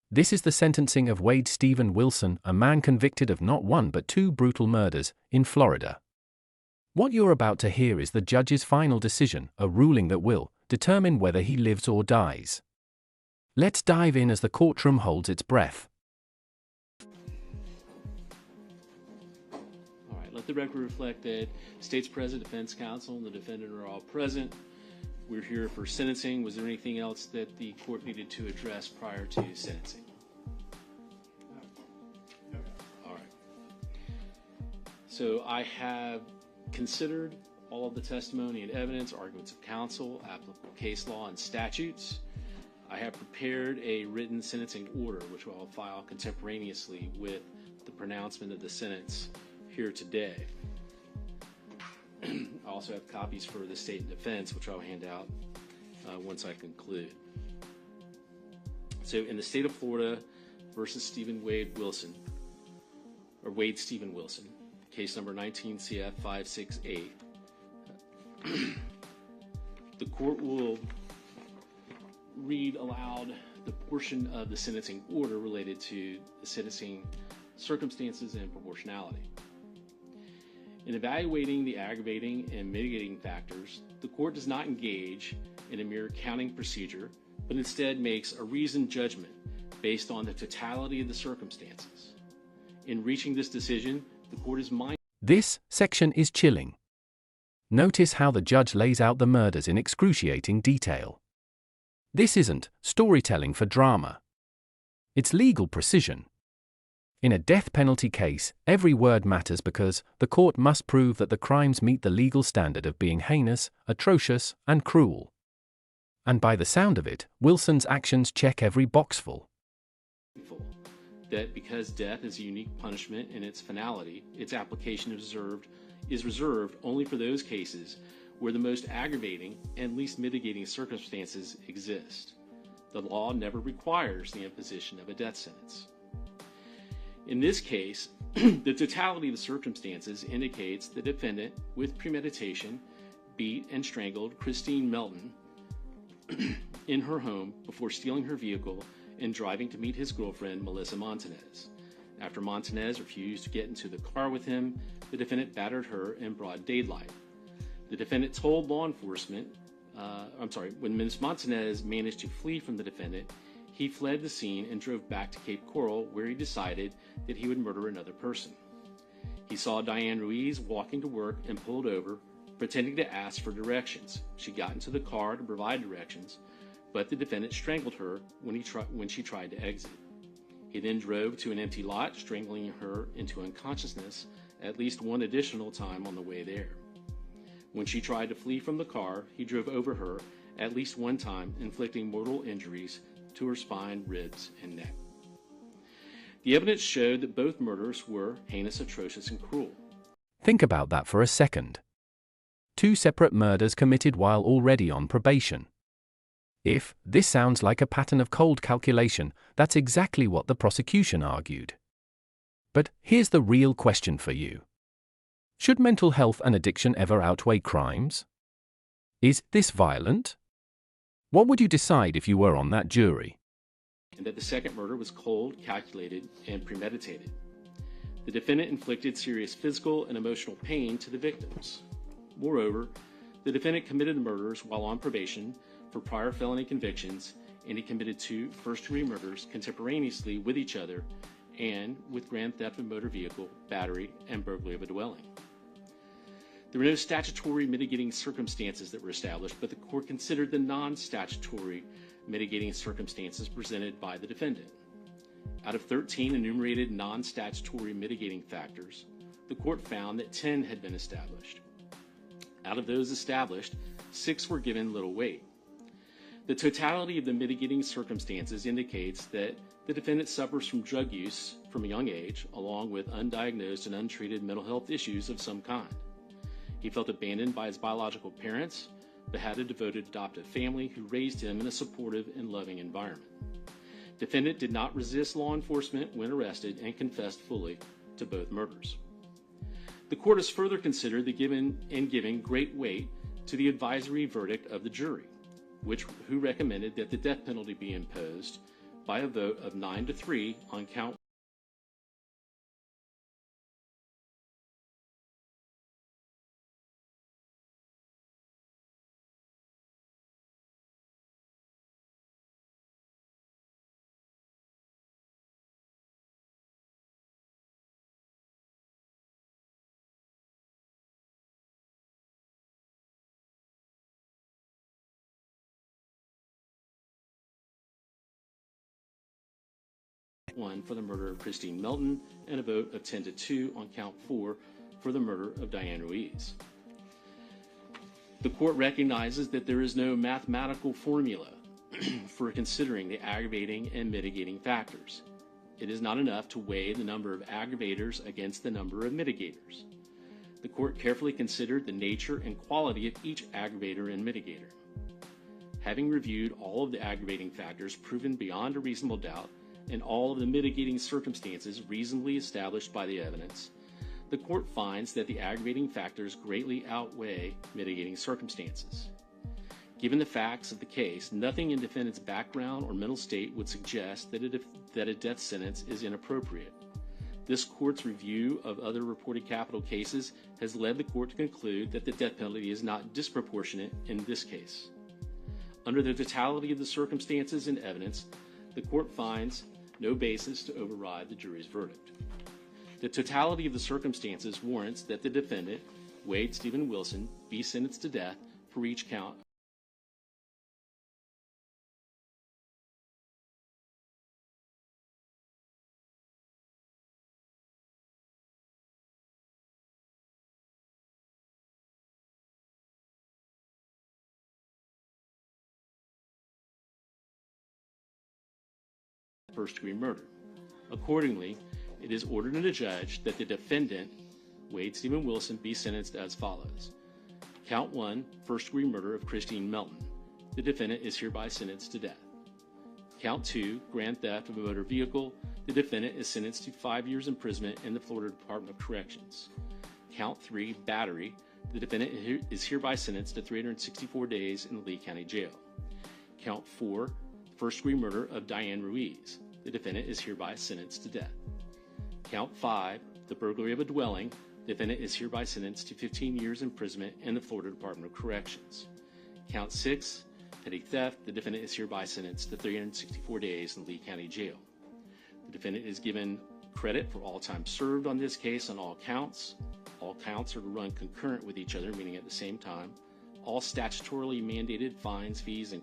This is the sentencing of Wade Stephen Wilson, a man convicted of not one but two brutal murders, in Florida. What you're about to hear is the judge's final decision, a ruling that will determine whether he lives or dies. Let's dive in as the courtroom holds its breath. All right, let the record reflect that State's President, Defense Counsel, and the defendant are all present. We're here for sentencing. Was there anything else that the court needed to address prior to sentencing? All right. So I have considered all of the testimony and evidence, arguments of counsel, applicable case law, and statutes. I have prepared a written sentencing order, which I'll file contemporaneously with the pronouncement of the sentence here today. I also have copies for the state and defense, which I'll hand out once I conclude. So in the state of Florida versus Wade Stephen Wilson, case number 19 CF 568, the court will read aloud the portion of the sentencing order related to the sentencing circumstances and proportionality. In evaluating the aggravating and mitigating factors, the court does not engage in a mere counting procedure, but instead makes a reasoned judgment based on the totality of the circumstances. In reaching this decision, the court is mindful. This section is chilling. Notice how the judge lays out the murders in excruciating detail. This isn't storytelling for drama. It's legal precision. In a death penalty case, every word matters because the court must prove that the crimes meet the legal standard of being heinous, atrocious, and cruel. And by the sound of it, Wilson's actions check every box full. That because death is a unique punishment in its finality, its application is reserved only for those cases where the most aggravating and least mitigating circumstances exist. The law never requires the imposition of a death sentence. In this case, the totality of the circumstances indicates the defendant, with premeditation, beat and strangled Christine Melton in her home before stealing her vehicle and driving to meet his girlfriend, Melissa Montanez. After Montanez refused to get into the car with him, the defendant battered her in broad daylight. The defendant told law enforcement, when Ms. Montanez managed to flee from the defendant, he fled the scene and drove back to Cape Coral, where he decided that he would murder another person. He saw Diane Ruiz walking to work and pulled over, pretending to ask for directions. She got into the car to provide directions, but the defendant strangled her when she tried to exit. He then drove to an empty lot, strangling her into unconsciousness at least one additional time on the way there. When she tried to flee from the car, he drove over her at least one time, inflicting mortal injuries to her spine, ribs, and neck. The evidence showed that both murders were heinous, atrocious, and cruel. Think about that for a second. Two separate murders committed while already on probation. If this sounds like a pattern of cold calculation, that's exactly what the prosecution argued. But here's the real question for you. Should mental health and addiction ever outweigh crimes? Is this violent? What would you decide if you were on that jury? And that the second murder was cold, calculated, and premeditated. The defendant inflicted serious physical and emotional pain to the victims. Moreover, the defendant committed the murders while on probation for prior felony convictions, and he committed two first-degree murders contemporaneously with each other and with grand theft of motor vehicle, battery, and burglary of a dwelling. There were no statutory mitigating circumstances that were established, but the court considered the non-statutory mitigating circumstances presented by the defendant. Out of 13 enumerated non-statutory mitigating factors, the court found that 10 had been established. Out of those established, 6 were given little weight. The totality of the mitigating circumstances indicates that the defendant suffers from drug use from a young age, along with undiagnosed and untreated mental health issues of some kind. He felt abandoned by his biological parents, but had a devoted adoptive family who raised him in a supportive and loving environment. Defendant did not resist law enforcement when arrested and confessed fully to both murders. The court has further considered giving great weight to the advisory verdict of the jury, who recommended that the death penalty be imposed by a vote of 9-3 on count one for the murder of Christine Melton, and a vote of 10-2 on count 4 for the murder of Diane Ruiz. The court recognizes that there is no mathematical formula for considering the aggravating and mitigating factors. It is not enough to weigh the number of aggravators against the number of mitigators. The court carefully considered the nature and quality of each aggravator and mitigator. Having reviewed all of the aggravating factors proven beyond a reasonable doubt and all of the mitigating circumstances reasonably established by the evidence, the court finds that the aggravating factors greatly outweigh mitigating circumstances. Given the facts of the case, nothing in defendant's background or mental state would suggest that a death sentence is inappropriate. This court's review of other reported capital cases has led the court to conclude that the death penalty is not disproportionate in this case. Under the totality of the circumstances and evidence, the court finds no basis to override the jury's verdict. The totality of the circumstances warrants that the defendant, Wade Stephen Wilson, be sentenced to death for each count of first-degree murder. Accordingly, it is ordered and adjudged that the defendant, Wade Stephen Wilson, be sentenced as follows. Count 1, first-degree murder of Christine Melton. The defendant is hereby sentenced to death. Count 2, grand theft of a motor vehicle. The defendant is sentenced to 5 years imprisonment in the Florida Department of Corrections. Count 3, battery. The defendant is hereby sentenced to 364 days in the Lee County Jail. Count 4, first-degree murder of Diane Ruiz. The defendant is hereby sentenced to death. Count 5, the burglary of a dwelling. The defendant is hereby sentenced to 15 years imprisonment in the Florida Department of Corrections. Count 6, petty theft. The defendant is hereby sentenced to 364 days in the Lee County Jail. The defendant is given credit for all time served on this case on all counts. All counts are to run concurrent with each other, meaning at the same time. All statutorily mandated fines, fees, and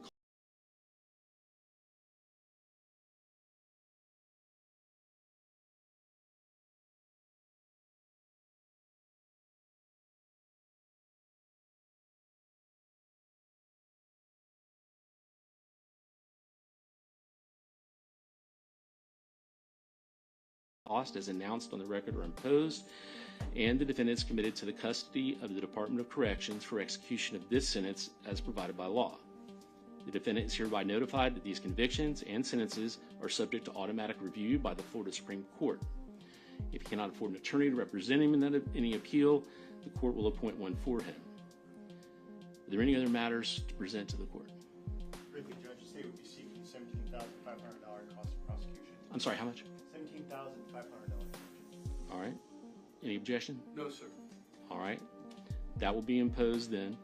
cost as announced on the record are imposed, and the defendant is committed to the custody of the Department of Corrections for execution of this sentence as provided by law. The defendant is hereby notified that these convictions and sentences are subject to automatic review by the Florida Supreme Court. If he cannot afford an attorney to represent him in any appeal, the court will appoint one for him. Are there any other matters to present to the court? Briefly, Judge, you say it would be seeking $17,500 cost of prosecution. I'm sorry, how much? $17,500. All right. Any objection? No, sir. All right. That will be imposed then.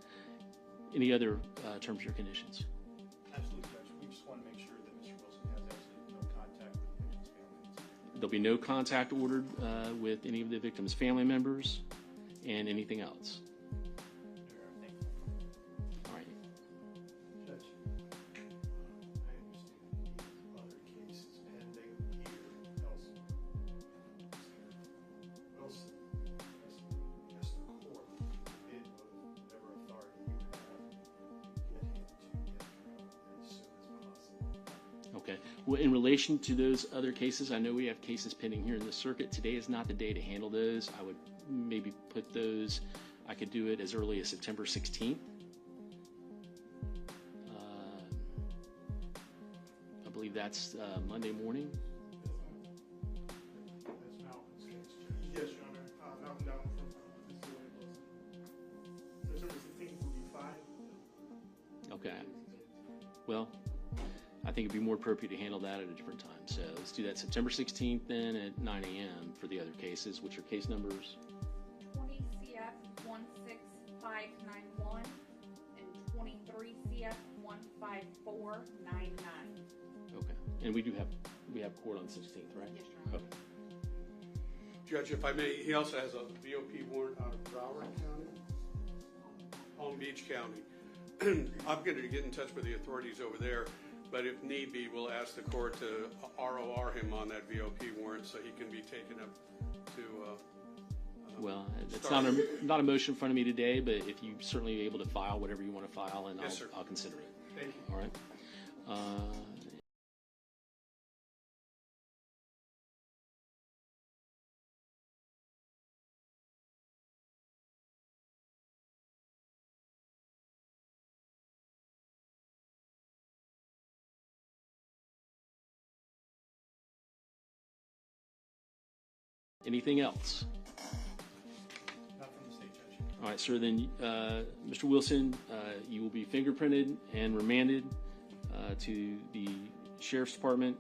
Any other terms or conditions? Absolutely, Judge. We just want to make sure that Mr. Wilson has absolutely no contact with the victim's family. There'll be no contact ordered with any of the victim's family members and anything else. Thank you. All right. Judge, I understand the other cases pending here elsewhere. Mr. Wilson has the court bid with whatever authority you have to get him to get trial as soon as possible. Okay. Well, in relation to those other cases, I know we have cases pending here in the circuit. Today is not the day to handle those. I would maybe put those, I could do it as early as September 16th. I believe that's Monday morning. That's Melton's case, Judge. Yes, Your Honor. Melton down from Mr. Wilson. September 16th will be fine. Okay. Well, I think it'd be more appropriate to handle that at a different time. So let's do that September 16th then at 9 a.m. for the other cases, which are case numbers 20 CF 16591 and 23 CF 15499. Okay. And we have court on the 16th, right? Yes, Your Honor. Okay. Judge, if I may, he also has a VOP warrant out of Broward County, Palm Beach County. I'm going to get in touch with the authorities over there, but if need be, we'll ask the court to ROR him on that VOP warrant so he can be taken up to. Well, it's not a motion in front of me today, but if you certainly be able to file whatever you want to file, and Yes, I'll consider it. Thank you. All right. Anything else? Not from the state judge. All right, sir. Then, Mr. Wilson, you will be fingerprinted and remanded to the Sheriff's Department.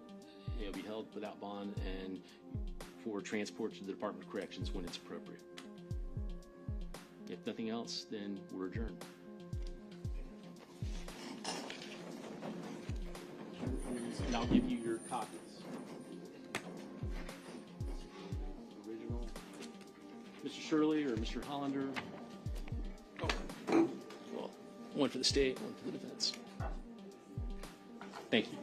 You'll be held without bond and for transport to the Department of Corrections when it's appropriate. If nothing else, then we're adjourned. And I'll give you your copies. Original. Mr. Shirley or Mr. Hollander? Well, one for the state, one for the defense. Thank you.